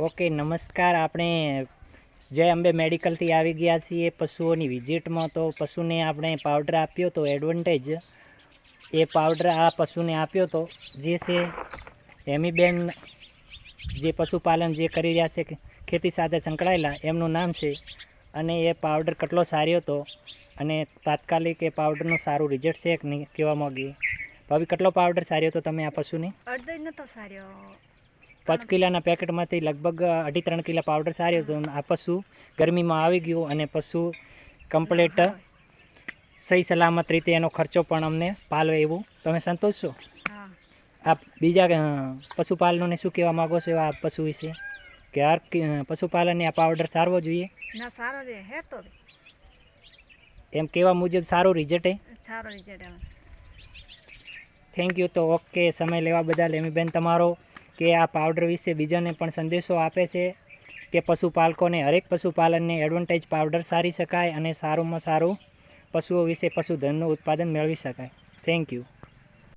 Okay, નમસ્કાર. આપણે જય અંબે મેડિકલથી આવી ગયા છીએ પશુઓની વિઝિટમાં. તો પશુને આપણે પાવડર આપ્યો તો એડવાન્ટેજ, એ પાવડર આ પશુને આપ્યો તો જે છે હેમીબેન, જે પશુપાલન જે કરી રહ્યા છે, ખેતી સાથે સંકળાયેલા, એમનું નામ છે. અને એ પાવડર કેટલો સારો હતો અને તાત્કાલિક એ પાવડરનું સારું રિઝલ્ટ છે કે નહીં કહેવા માંગીએ. ભાભી, કેટલો પાવડર સારો હતો તમે આ પશુને? અડધો નતો સારો. 5 કિલોના પેકેટમાંથી લગભગ 2.5-3 કિલો પાવડર સારો હતો. આ પશુ ગરમીમાં આવી ગયું અને પશુ કમ્પ્લીટ સહી સલામત રીતે એનો ખર્ચો પણ અમને પાલવે એવું તમે સંતોષ છો? આ બીજા પશુપાલનોને શું કહેવા માગો છો આ પશુ વિશે, કે હર પશુપાલનને આ પાવડર સારવો જોઈએ? ના, સારો છે હે તો એમ કહેવા મુજબ સારું રિઝલ્ટ હે? સારો રિઝલ્ટ. Thank you. તો ઓકે, સમય લેવા બદલ હેમીબેન તમારો, કે આ પાવડર વિશે બીજાને પણ સંદેશો આપે છે કે પશુપાલકોને, હરેક પશુપાલનને એડવાન્ટેજ પાવડર સારી શકાય અને સારુંમાં સારું પશુઓ વિશે પશુધનનું ઉત્પાદન મેળવી શકાય. Thank you.